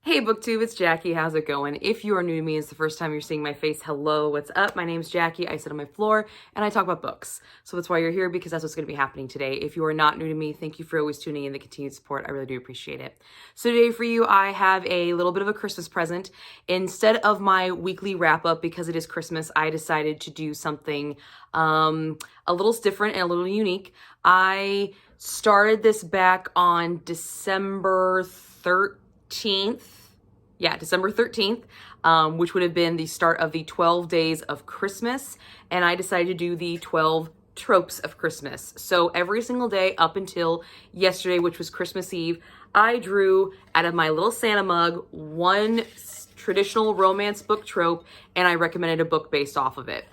Hey BookTube, it's Jackie. How's it going? If you are new to me, it's the first time you're seeing my face, hello, what's up? My name's Jackie. I sit on my floor and I talk about books. So that's why you're here, because that's what's going to be happening today. If you are not new to me, thank you for always tuning in, the continued support. I really do appreciate it. So today for you, I have a little bit of a Christmas present. Instead of my weekly wrap up, because it is Christmas, I decided to do something a little different and a little unique. I started this back on December 13th. Yeah, December 13th, which would have been the start of the 12 days of Christmas. And I decided to do the 12 tropes of Christmas. So every single day up until yesterday, which was Christmas Eve, I drew out of my little Santa mug one traditional romance book trope, and I recommended a book based off of it.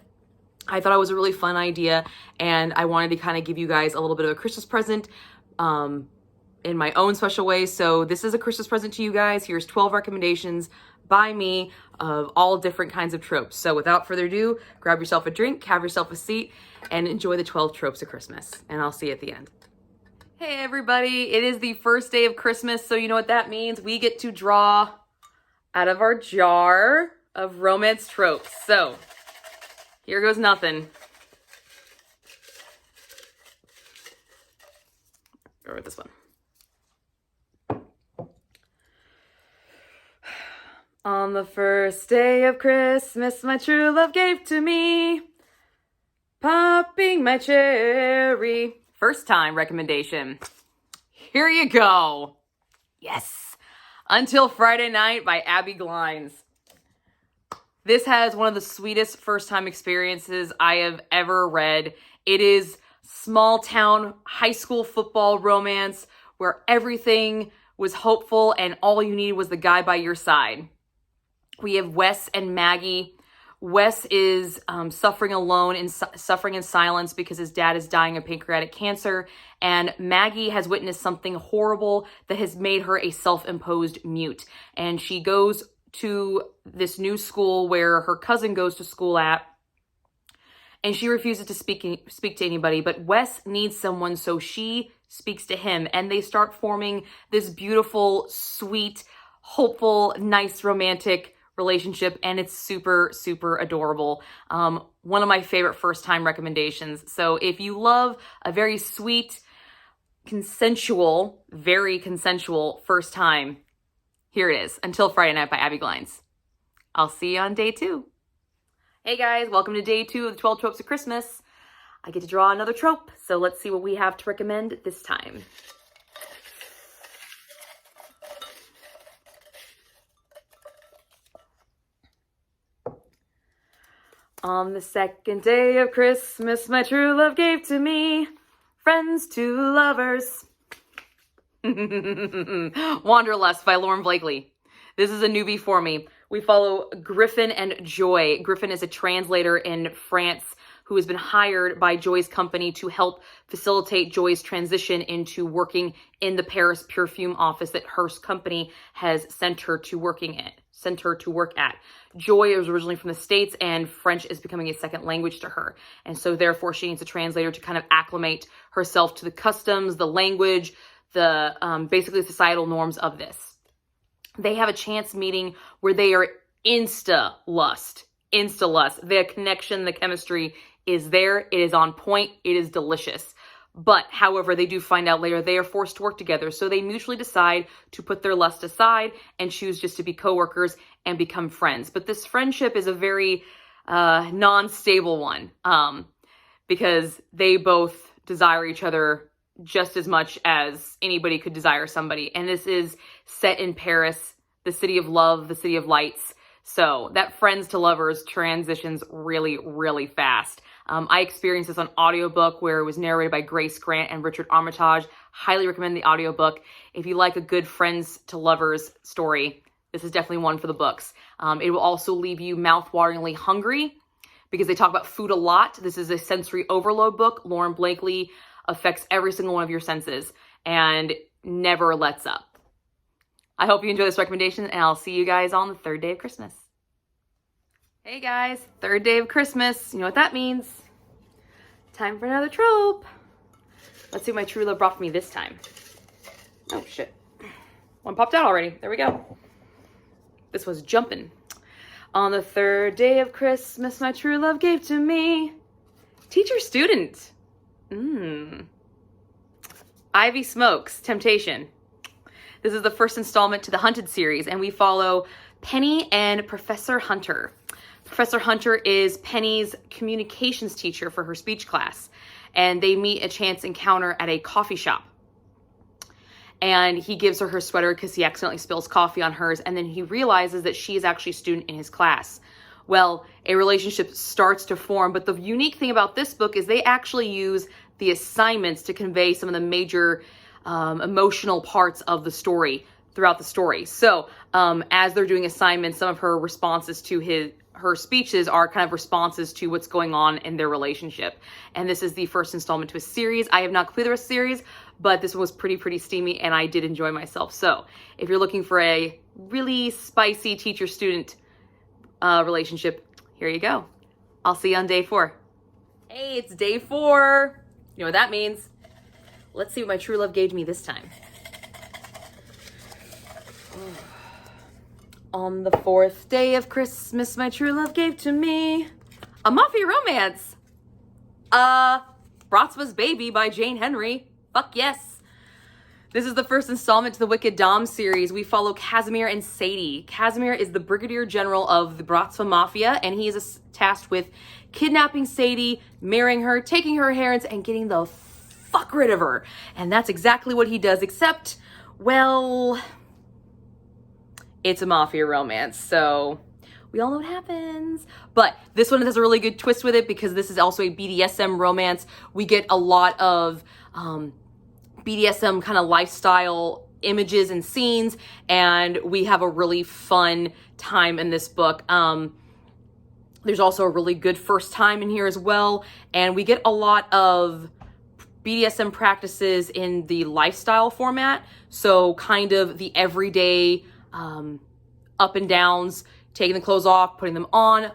I thought it was a really fun idea, and I wanted to kind of give you guys a little bit of a Christmas present in my own special way. So this is a Christmas present to you guys. Here's 12 recommendations by me of all different kinds of tropes. So without further ado, grab yourself a drink, have yourself a seat, and enjoy the 12 tropes of Christmas. And I'll see you at the end. Hey everybody, it is the first day of Christmas, so you know what that means. We get to draw out of our jar of romance tropes. So here goes nothing. Go with this one. On the first day of Christmas, my true love gave to me, popping my cherry. First time recommendation. Here you go. Yes. Until Friday Night by Abby Glines. This has one of the sweetest first time experiences I have ever read. It is small town high school football romance where everything was hopeful and all you needed was the guy by your side. We have Wes and Maggie. Wes is suffering alone and suffering in silence because his dad is dying of pancreatic cancer. And Maggie has witnessed something horrible that has made her a self-imposed mute. And she goes to this new school where her cousin goes to school at. And she refuses to speak to anybody. But Wes needs someone, so she speaks to him. And they start forming this beautiful, sweet, hopeful, nice, romantic relationship, and it's super, super adorable. One of my favorite first time recommendations. So if you love a very sweet, consensual, very consensual first time, here it is. Until Friday Night by Abby Glines. I'll see you on day 2. Hey guys, welcome to day 2 of the 12 tropes of Christmas. I get to draw another trope, so let's see what we have to recommend this time. On the second day of Christmas, my true love gave to me friends to lovers. Wanderlust by Lauren Blakely. This is a newbie for me. We follow Griffin and Joy. Griffin is a translator in France who has been hired by Joy's company to help facilitate Joy's transition into working in the Paris perfume office that her company has sent her to work at. Joy is originally from the States, and French is becoming a second language to her. And so therefore she needs a translator to kind of acclimate herself to the customs, the language, the basically societal norms of this. They have a chance meeting where they are insta-lust. The connection, the chemistry is there. It is on point. It is delicious. But, however, they do find out later they are forced to work together. So they mutually decide to put their lust aside and choose just to be coworkers and become friends. But this friendship is a very non-stable one because they both desire each other just as much as anybody could desire somebody. And this is set in Paris, the city of love, the city of lights. So that friends to lovers transitions really, really fast. I experienced this on audiobook where it was narrated by Grace Grant and Richard Armitage. Highly recommend the audiobook. If you like a good friends to lovers story, this is definitely one for the books. It will also leave you mouth-wateringly hungry because they talk about food a lot. This is a sensory overload book. Lauren Blakely affects every single one of your senses and never lets up. I hope you enjoy this recommendation, and I'll see you guys on the third day of Christmas. Hey guys, third day of Christmas. You know what that means. Time for another trope. Let's see what my true love brought for me this time. Oh shit. One popped out already. There we go. This was jumping. On the third day of Christmas, my true love gave to me. Teacher student. Ivy Smokes, Temptation. This is the first installment to the Hunted series, and we follow Penny and Professor Hunter. Professor Hunter is Penny's communications teacher for her speech class, and they meet a chance encounter at a coffee shop. And he gives her sweater because he accidentally spills coffee on hers, and then he realizes that she is actually a student in his class. Well, a relationship starts to form, but the unique thing about this book is they actually use the assignments to convey some of the major emotional parts of the story throughout the story. So as they're doing assignments, some of her responses to her speeches are kind of responses to what's going on in their relationship. And this is the first installment to a series. I have not completed the rest of the series, but this one was pretty steamy, and I did enjoy myself. So if you're looking for a really spicy teacher-student relationship, here you go. I'll see you on day 4. Hey, it's day 4. You know what that means. Let's see what my true love gave me this time. On the 4th day of Christmas, my true love gave to me a mafia romance. Brotzwa's Baby by Jane Henry. Fuck yes. This is the first installment to the Wicked Dom series. We follow Casimir and Sadie. Casimir is the Brigadier General of the Brotzwa Mafia, and he is tasked with kidnapping Sadie, marrying her, taking her inheritance, and getting the fuck rid of her. And that's exactly what he does, except, well, it's a mafia romance, so we all know what happens. But this one has a really good twist with it because this is also a BDSM romance. We get a lot of BDSM kind of lifestyle images and scenes, and we have a really fun time in this book. There's also a really good first time in here as well, and we get a lot of BDSM practices in the lifestyle format, so kind of the everyday up and downs, taking the clothes off, putting them on,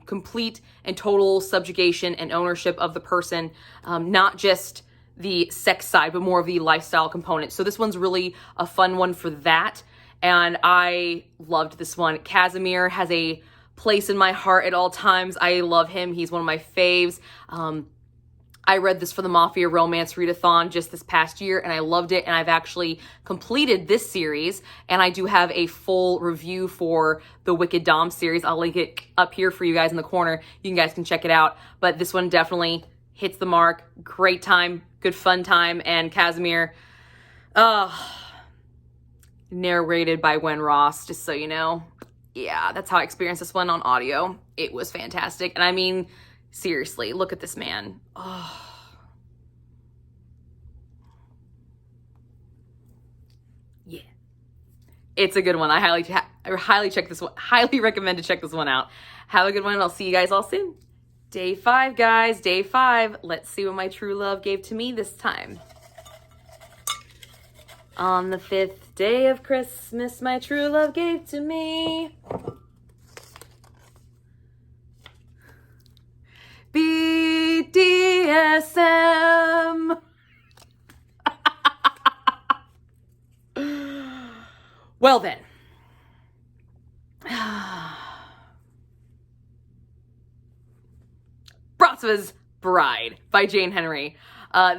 complete and total subjugation and ownership of the person, not just the sex side, but more of the lifestyle component. So this one's really a fun one for that, and I loved this one. Casimir has a place in my heart at all times. I love him. He's one of my faves. I read this for the Mafia Romance Readathon just this past year, and I loved it, and I've actually completed this series, and I do have a full review for the Wicked Dom series. I'll link it up here for you guys in the corner. You guys can check it out, but this one definitely hits the mark. Great time, good fun time, and Casimir, narrated by Wen Ross, just so you know. Yeah, that's how I experienced this one on audio. It was fantastic, and I mean, seriously, look at this man. Oh. Yeah. It's a good one. I highly check this one. Highly recommend to check this one out. Have a good one, and I'll see you guys all soon. Day 5, guys. Day 5. Let's see what my true love gave to me this time. On the 5th day of Christmas, my true love gave to me BDSM. Well then. Brotzwa's Bride by Jane Henry.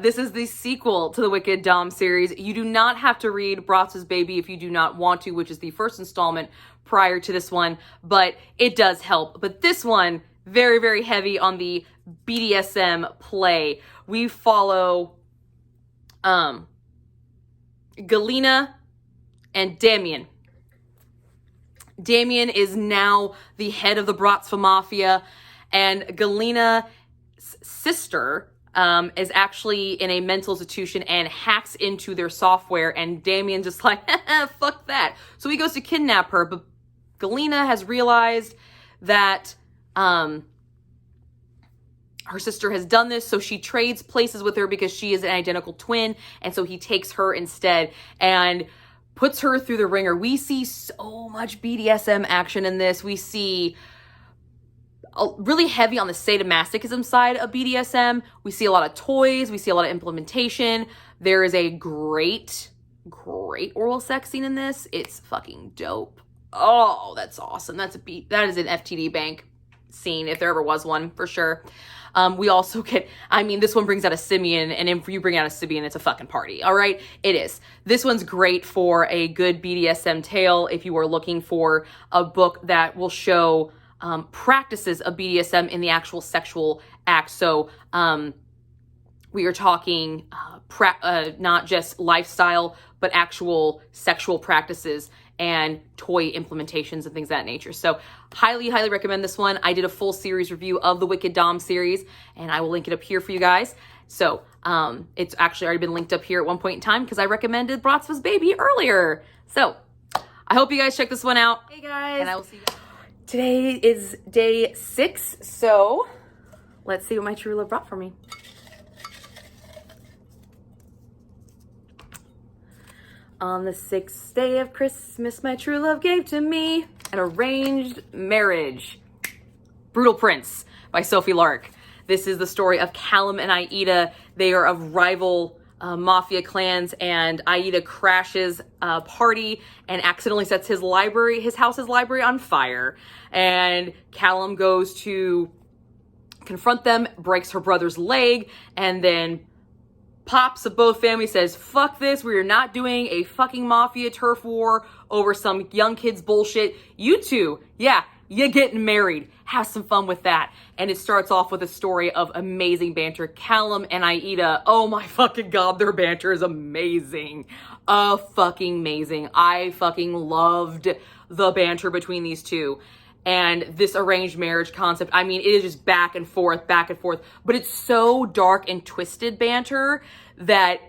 This is the sequel to the Wicked Dom series. You do not have to read Brotzwa's Baby if you do not want to, which is the first installment prior to this one, but it does help. But this one, very heavy on the BDSM play. We follow Galina and Damien. Damien is now the head of the Brotzwa Mafia, and Galina's sister is actually in a mental institution and hacks into their software, and Damien just like, fuck that. So he goes to kidnap her, but Galina has realized that her sister has done this, so she trades places with her because she is an identical twin, and so he takes her instead and puts her through the ringer. We see so much BDSM action in this. We see really heavy on the sadomasochism side of BDSM. We see a lot of toys. We see a lot of implementation. There is a great oral sex scene in this. It's fucking dope. Oh, that's awesome. That is an FTD bank scene, if there ever was one, for sure. We also get, I mean, this one brings out a simian, and if you bring out a simian, it's a fucking party, all right? It is. This one's great for a good BDSM tale if you are looking for a book that will show practices of BDSM in the actual sexual act. So we are talking not just lifestyle, but actual sexual practices and toy implementations and things of that nature. So highly, highly recommend this one. I did a full series review of the Wicked Dom series, and I will link it up here for you guys. So it's actually already been linked up here at one point in time because I recommended Bratzva's Baby earlier. So I hope you guys check this one out. Hey guys. And I will see you guys. Today is day 6, so let's see what my true love brought for me. On the 6th day of Christmas, my true love gave to me an arranged marriage. Brutal Prince by Sophie Lark. This is the story of Callum and Aida. They are of rival mafia clans, and Aida crashes a party and accidentally sets his house's library on fire. And Callum goes to confront them, breaks her brother's leg, and then Pops of both families says, fuck this, we are not doing a fucking mafia turf war over some young kids bullshit. You two, yeah, you're getting married. Have some fun with that. And it starts off with a story of amazing banter. Callum and Aida, oh my fucking God, their banter is amazing. Fucking amazing. I fucking loved the banter between these two. And this arranged marriage concept, I mean, it is just back and forth, but it's so dark and twisted banter that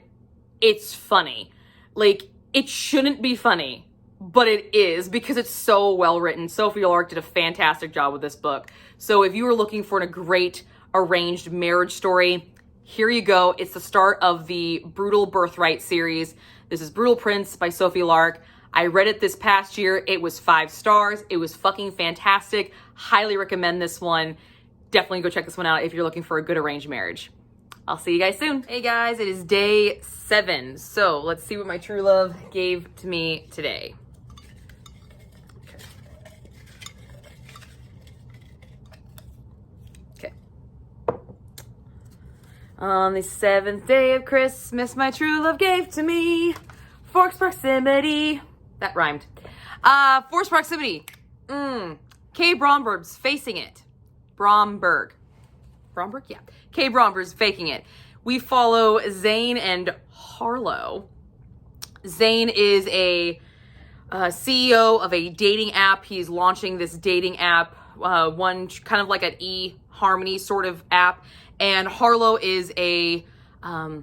it's funny. Like, it shouldn't be funny, but it is because it's so well written. Sophie Lark did a fantastic job with this book. So if you were looking for a great arranged marriage story, here you go. It's the start of the Brutal Birthright series. This is Brutal Prince by Sophie Lark. I read it this past year. It was 5 stars. It was fucking fantastic. Highly recommend this one. Definitely go check this one out if you're looking for a good arranged marriage. I'll see you guys soon. Hey guys, it is day 7. So let's see what my true love gave to me today. Okay. On the 7th day of Christmas, my true love gave to me Forks Proximity. That rhymed. Force Proximity. K. Bromberg's facing it. Bromberg? Yeah. K. Bromberg's faking it. We follow Zane and Harlow. Zane is a CEO of a dating app. He's launching this dating app, one kind of like an eHarmony sort of app. And Harlow is I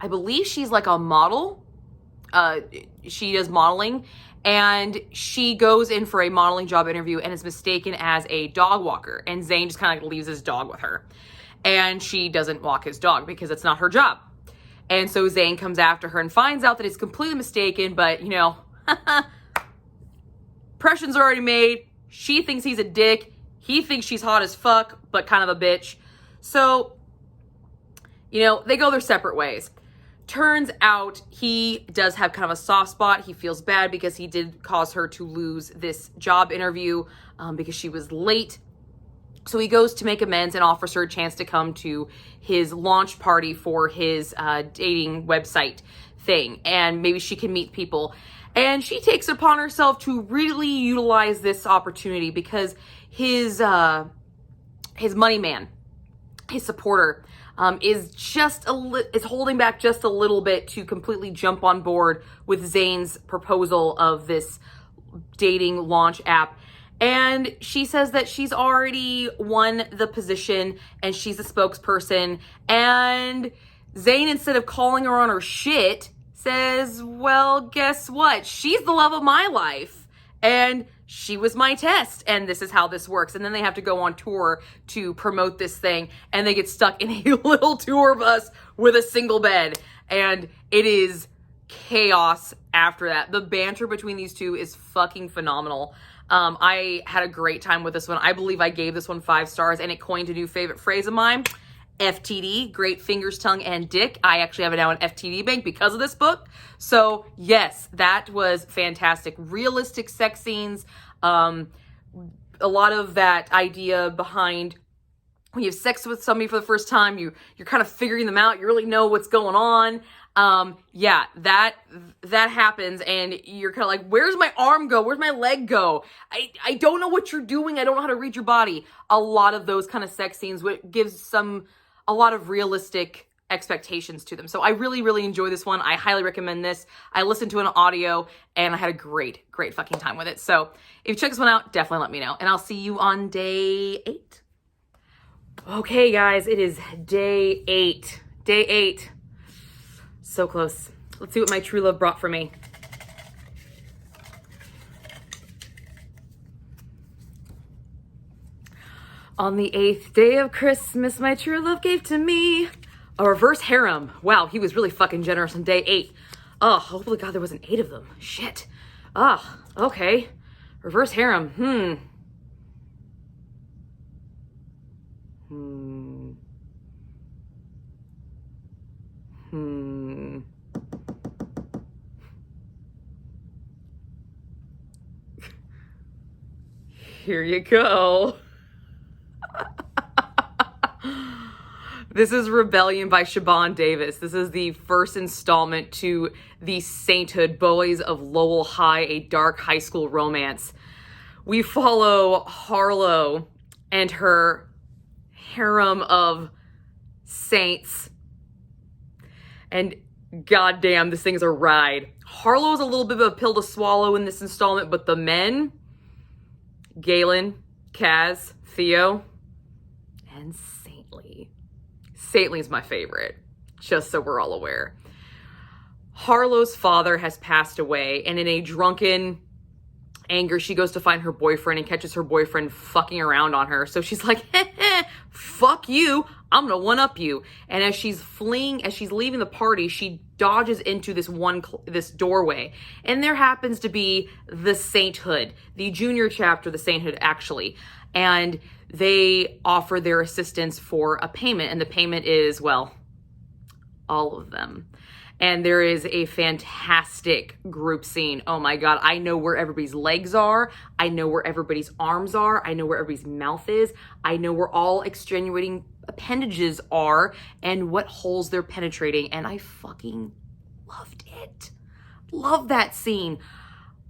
believe she's like a model. She does modeling, and she goes in for a modeling job interview and is mistaken as a dog walker. And Zane just kind of leaves his dog with her. And she doesn't walk his dog because it's not her job. And so Zane comes after her and finds out that he's completely mistaken, but, you know, impression's already made. She thinks he's a dick. He thinks she's hot as fuck, but kind of a bitch. So, you know, they go their separate ways. Turns out he does have kind of a soft spot. He feels bad because he did cause her to lose this job interview because she was late. So he goes to make amends and offers her a chance to come to his launch party for his dating website thing. And maybe she can meet people. And she takes it upon herself to really utilize this opportunity because his money man, his supporter, is holding back just a little bit to completely jump on board with Zane's proposal of this dating launch app. And she says that she's already won the position and she's a spokesperson. And Zane, instead of calling her on her shit, says, well, guess what? She's the love of my life. And she was my test, and this is how this works. And then they have to go on tour to promote this thing, and they get stuck in a little tour bus with a single bed. And it is chaos after that. The banter between these two is fucking phenomenal. I had a great time with this one. I believe I gave this one 5 stars, and it coined a new favorite phrase of mine. FTD, Great Fingers, Tongue, and Dick. I actually have it now in FTD Bank because of this book. So yes, that was fantastic. Realistic sex scenes. A lot of that idea behind when you have sex with somebody for the first time, you're kind of figuring them out. You really know what's going on. Yeah, that happens, and you're kind of like, where's my arm go? Where's my leg go? I don't know what you're doing. I don't know how to read your body. A lot of those kind of sex scenes gives a lot of realistic expectations to them. So I really, really enjoy this one. I highly recommend this. I listened to an audio and I had a great fucking time with it. So if you check this one out, definitely let me know. And I'll see you on day 8. Okay, guys, it is day 8. Day 8. So close. Let's see what my true love brought for me. On the 8th day of Christmas, my true love gave to me a reverse harem. Wow, he was really fucking generous on day 8. Oh, hopefully God there wasn't 8 of them. Shit. Oh, okay. Reverse harem. Here you go. This is Rebellion by Siobhan Davis. This is the first installment to the Sainthood Boys of Lowell High, a dark high school romance. We follow Harlow and her harem of saints. And goddamn, this thing is a ride. Harlow's a little bit of a pill to swallow in this installment, but the men, Galen, Kaz, Theo, and Saintly. Saintly's my favorite, just so we're all aware. Harlow's father has passed away, and in a drunken anger, she goes to find her boyfriend and catches her boyfriend fucking around on her. So she's like, fuck you, I'm gonna one-up you. And as she's leaving the party, she dodges into this doorway. And there happens to be the Sainthood, the junior chapter, the Sainthood actually. And they offer their assistance for a payment. And the payment is, well, all of them. And there is a fantastic group scene. Oh my God, I know where everybody's legs are. I know where everybody's arms are. I know where everybody's mouth is. I know where all extenuating appendages are and what holes they're penetrating. And I fucking loved it. Love that scene.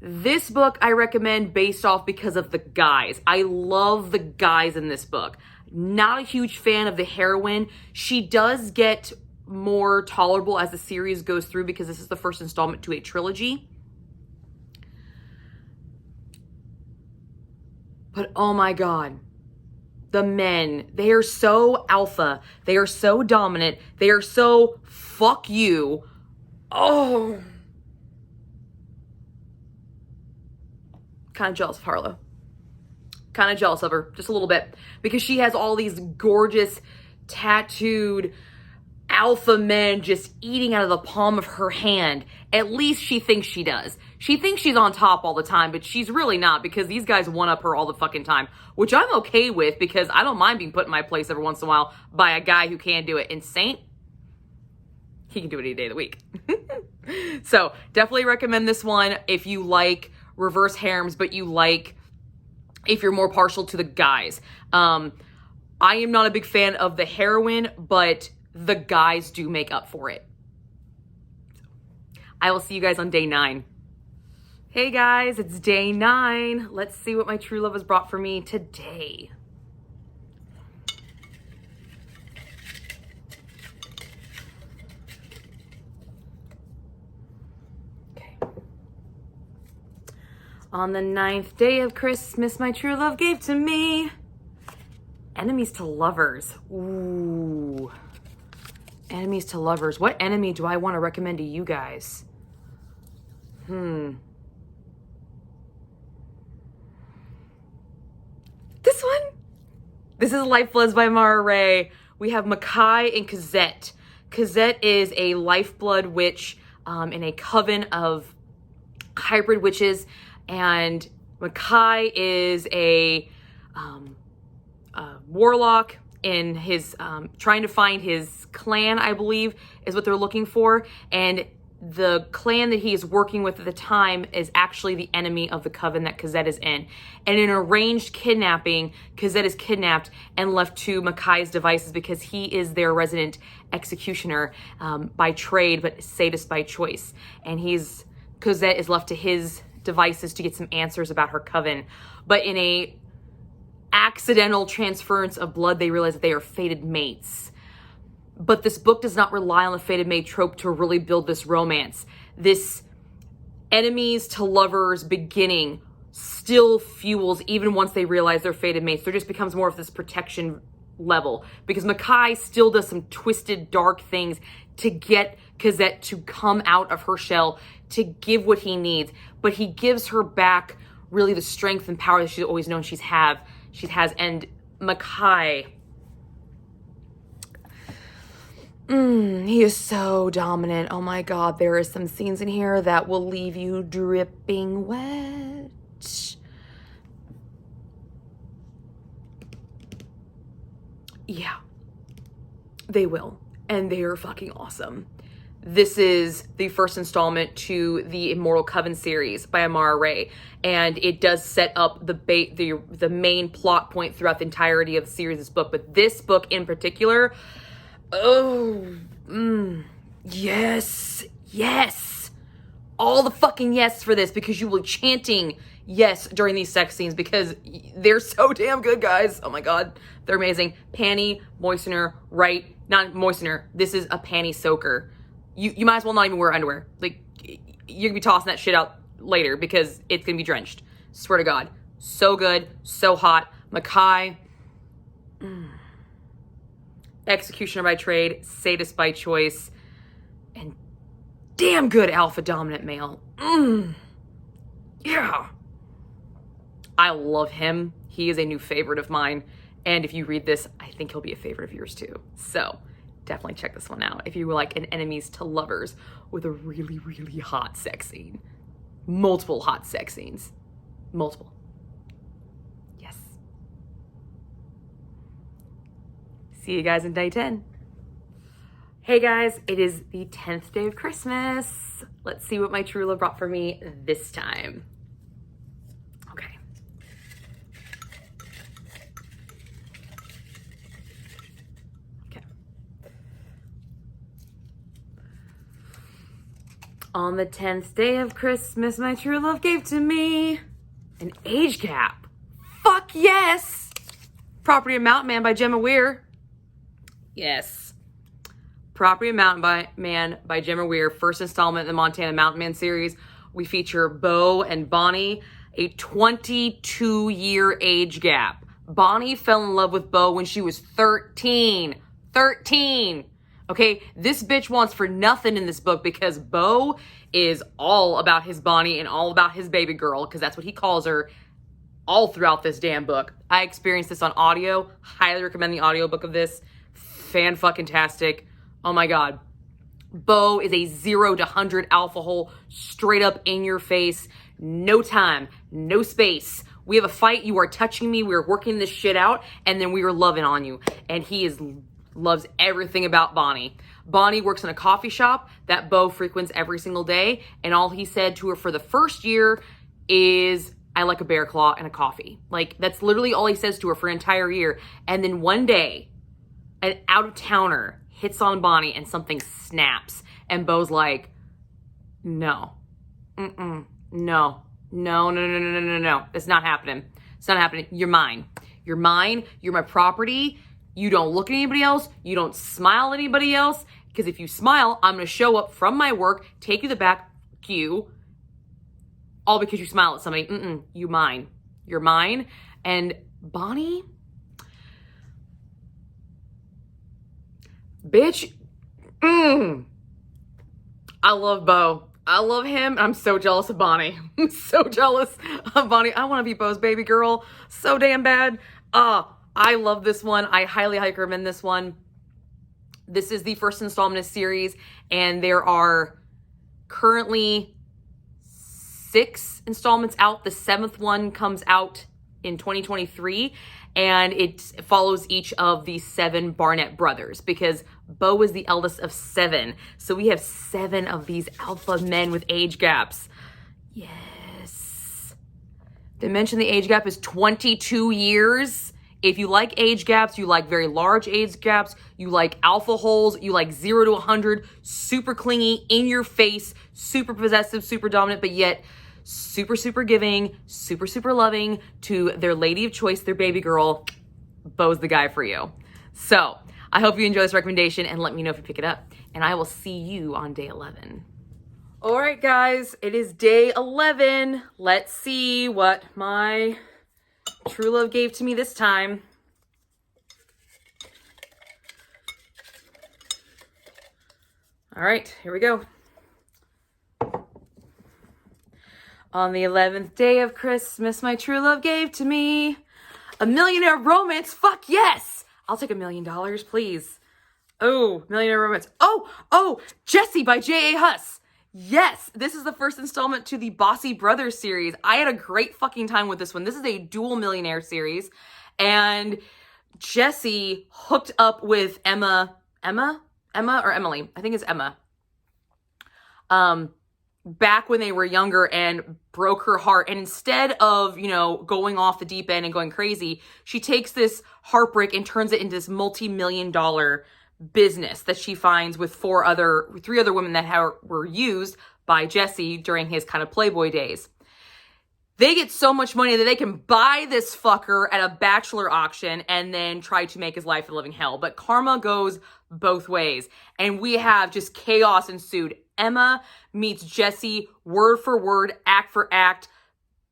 This book I recommend based off because of the guys. I love the guys in this book. Not a huge fan of the heroine. She does get more tolerable as the series goes through because this is the first installment to a trilogy. But oh my God, the men, they are so alpha. They are so dominant. They are so fuck you. Oh. Kind of jealous of Harlow. Kind of jealous of her, just a little bit, because she has all these gorgeous tattooed alpha men just eating out of the palm of her hand. At least she thinks she does. She thinks she's on top all the time, but she's really not, because these guys one-up her all the fucking time, which I'm okay with because I don't mind being put in my place every once in a while by a guy who can do it. And Saint, he can do it any day of the week. So definitely recommend this one if you like reverse harems, but if you're more partial to the guys. I am not a big fan of the heroine, but the guys do make up for it. I will see you guys on day 9. Hey guys, it's day 9. Let's see what my true love has brought for me today. Okay. On the 9th day of Christmas, my true love gave to me enemies to lovers. Ooh. Enemies to lovers. What enemy do I want to recommend to you guys? This one? This is Lifebloods by Mara Ray. We have Makai and Cosette. Cosette is a lifeblood witch in a coven of hybrid witches, and Makai is a warlock in his, trying to find his clan, I believe, is what they're looking for. And the clan that he is working with at the time is actually the enemy of the coven that Cosette is in. And in an arranged kidnapping, Cosette is kidnapped and left to Makai's devices because he is their resident executioner by trade, but sadist by choice. And Cosette is left to his devices to get some answers about her coven. But in a accidental transference of blood, they realize that they are fated mates. But this book does not rely on the fated mate trope to really build this romance. This enemies to lovers beginning still fuels even once they realize they're fated mates. There just becomes more of this protection level because Makai still does some twisted, dark things to get Cosette to come out of her shell, to give what he needs. But he gives her back really the strength and power that she's always known she has. And Makai, he is so dominant. Oh my God, there are some scenes in here that will leave you dripping wet. Yeah, they will. And they are fucking awesome. This is the first installment to the Immortal Coven series by Amara Ray. And it does set up the main plot point throughout the entirety of the series of this book. But this book in particular, yes, yes. All the fucking yes for this, because you will be chanting yes during these sex scenes because they're so damn good, guys. Oh my God, they're amazing. Panty, moistener, right? Not moistener. This is a panty soaker. You might as well not even wear underwear. Like, you're gonna be tossing that shit out later because it's gonna be drenched. Swear to God. So good, so hot. Makai, executioner by trade, sadist by choice, and damn good alpha dominant male. Yeah. I love him. He is a new favorite of mine. And if you read this, I think he'll be a favorite of yours too. So definitely check this one out if you were like an enemies to lovers with a really, really hot sex scene. Multiple hot sex scenes. Multiple. Yes. See you guys in day 10. Hey guys, it is the 10th day of Christmas. Let's see what my true love brought for me this time. Okay. On the 10th day of Christmas, my true love gave to me an age gap. Fuck yes! Property of Mountain Man by Gemma Weir. Yes. Property of Mountain Man by Gemma Weir, first installment in the Montana Mountain Man series. We feature Bo and Bonnie, a 22-year age gap. Bonnie fell in love with Bo when she was 13. 13! Okay, this bitch wants for nothing in this book because Bo is all about his Bonnie and all about his baby girl, because that's what he calls her all throughout this damn book. I experienced this on audio. Highly recommend the audiobook of this. Fan-fucking-tastic. Oh my God. Bo is a 0 to 100 alpha hole, straight up in your face. No time, no space. We have a fight, you are touching me, we're working this shit out, and then we are loving on you. And he loves everything about Bonnie. Bonnie works in a coffee shop that Bo frequents every single day, and all he said to her for the first year is, I like a bear claw and a coffee. Like, that's literally all he says to her for an entire year. And then one day, an out-of-towner hits on Bonnie and something snaps. And Bo's like, no. No. No, no, no, no, no, no, no. It's not happening. It's not happening. You're mine. You're mine. You're my property. You don't look at anybody else. You don't smile at anybody else. Because if you smile, I'm going to show up from my work, take you to the back queue, all because you smile at somebody. You mine. You're mine. And Bonnie, bitch, I love Bo. I love him. I'm so jealous of Bonnie. I'm so jealous of Bonnie. I want to be Bo's baby girl so damn bad. I love this one. I highly recommend this one. This is the first installment of the series, and there are currently 6 installments out. The 7th one comes out in 2023, and it follows each of the 7 Barnett brothers because Bo is the eldest of 7. So we have 7 of these alpha men with age gaps. Yes. They mentioned the age gap is 22 years. If you like age gaps, you like very large age gaps, you like alpha holes, you like 0 to 100, super clingy, in your face, super possessive, super dominant, but yet super, super giving, super, super loving to their lady of choice, their baby girl. Bo's the guy for you. So I hope you enjoy this recommendation and let me know if you pick it up. And I will see you on day 11. All right, guys, it is day 11. Let's see what my true love gave to me this time. All right, here we go. On the 11th day of Christmas, my true love gave to me a millionaire romance. Fuck yes! I'll take $1 million, please. Oh, millionaire romance. Oh, Jessie by J.A. Huss. Yes, this is the first installment to the Bossy Brothers series. I had a great fucking time with this one. This is a dual millionaire series. And Jessie hooked up with Emma or Emily? I think it's Emma. Back when they were younger and broke her heart. And instead of, going off the deep end and going crazy, she takes this heartbreak and turns it into this multi-million-dollar business that she finds with 3 other women that were used by Jessie during his kind of Playboy days. They get so much money that they can buy this fucker at a bachelor auction and then try to make his life a living hell. But karma goes both ways. And we have just chaos ensued. Emma meets Jessie word for word, act for act.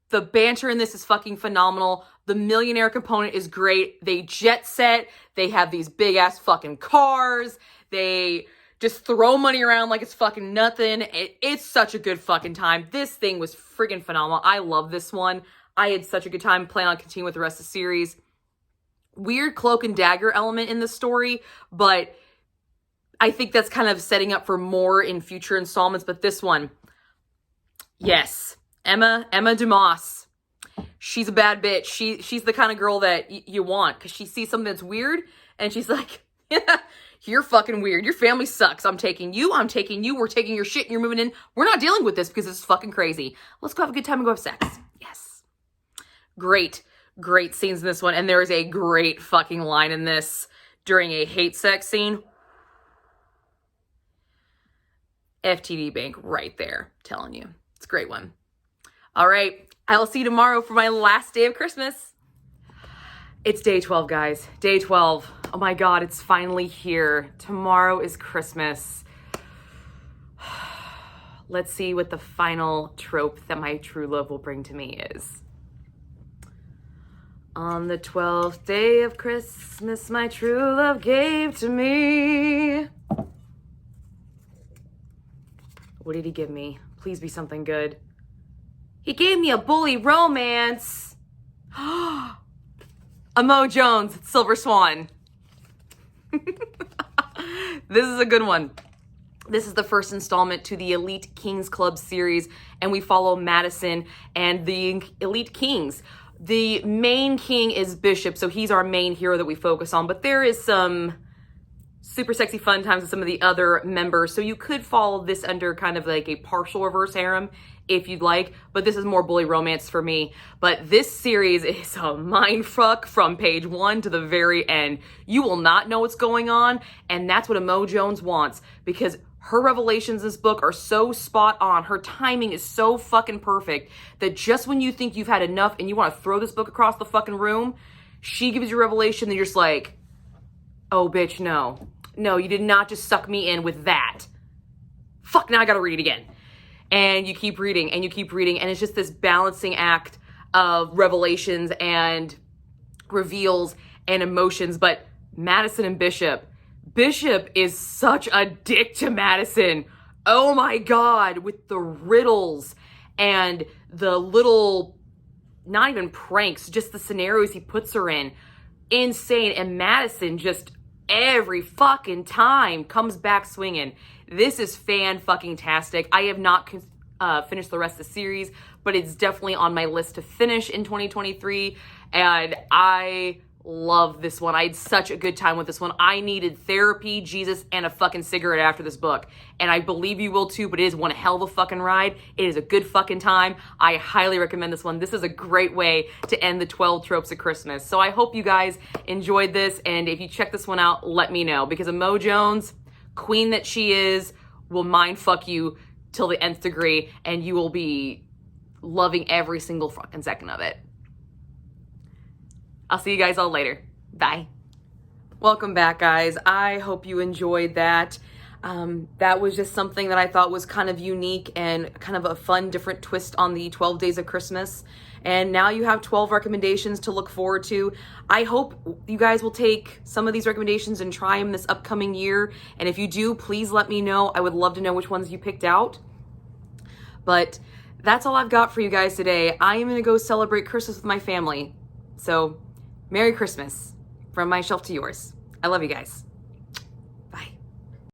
The banter in this is fucking phenomenal. The millionaire component is great. They jet set. They have these big ass fucking cars. They just throw money around like it's fucking nothing. It's such a good fucking time. This thing was friggin' phenomenal. I love this one. I had such a good time. Plan on continuing with the rest of the series. Weird cloak and dagger element in the story, but I think that's kind of setting up for more in future installments. But this one, yes. Emma Dumas. She's a bad bitch. She's the kind of girl that you want because she sees something that's weird and she's like, yeah, you're fucking weird. Your family sucks. I'm taking you. We're taking your shit and you're moving in. We're not dealing with this because it's fucking crazy. Let's go have a good time and go have sex. Yes. Great scenes in this one. And there is a great fucking line in this during a hate sex scene. FTD Bank right there. Telling you. It's a great one. All right. I will see you tomorrow for my last day of Christmas. It's day 12, guys. Day 12. Oh my God, it's finally here. Tomorrow is Christmas. Let's see what the final trope that my true love will bring to me is. On the 12th day of Christmas, my true love gave to me. What did he give me? Please be something good. He gave me a bully romance. A Mo Jones, Silver Swan. This is a good one. This is the first installment to the Elite Kings Club series, and we follow Madison and the Elite Kings. The main king is Bishop, so he's our main hero that we focus on, but there is some super sexy fun times with some of the other members, so you could follow this under kind of like a partial reverse harem if you'd like, but this is more bully romance for me. But this series is a mindfuck from page 1 to the very end. You will not know what's going on, and that's what a Mo Jones wants, because her revelations in this book are so spot on. Her timing is so fucking perfect that just when you think you've had enough and you want to throw this book across the fucking room, she gives you a revelation that you're just like, oh bitch, no. No, you did not just suck me in with that. Fuck, now I gotta read it again. And you keep reading and you keep reading, and it's just this balancing act of revelations and reveals and emotions. But Madison and Bishop is such a dick to Madison. Oh my God, with the riddles and the little, not even pranks, just the scenarios he puts her in. Insane. And Madison just every fucking time comes back swinging. This is fan-fucking-tastic. I have not finish the rest of the series, but it's definitely on my list to finish in 2023. And I love this one. I had such a good time with this one. I needed therapy, Jesus, and a fucking cigarette after this book. And I believe you will too, but it is one hell of a fucking ride. It is a good fucking time. I highly recommend this one. This is a great way to end the 12 tropes of Christmas. So I hope you guys enjoyed this. And if you check this one out, let me know, because Mo Jones, queen that she is, will mind fuck you till the nth degree, and you will be loving every single fucking second of it. I'll see you guys all later. Bye. Welcome back, guys. I hope you enjoyed that. That was just something that I thought was kind of unique and kind of a fun, different twist on the 12 Days of Christmas. And now you have 12 recommendations to look forward to. I hope you guys will take some of these recommendations and try them this upcoming year. And if you do, please let me know. I would love to know which ones you picked out. But that's all I've got for you guys today. I am going to go celebrate Christmas with my family. So, Merry Christmas from my shelf to yours. I love you guys.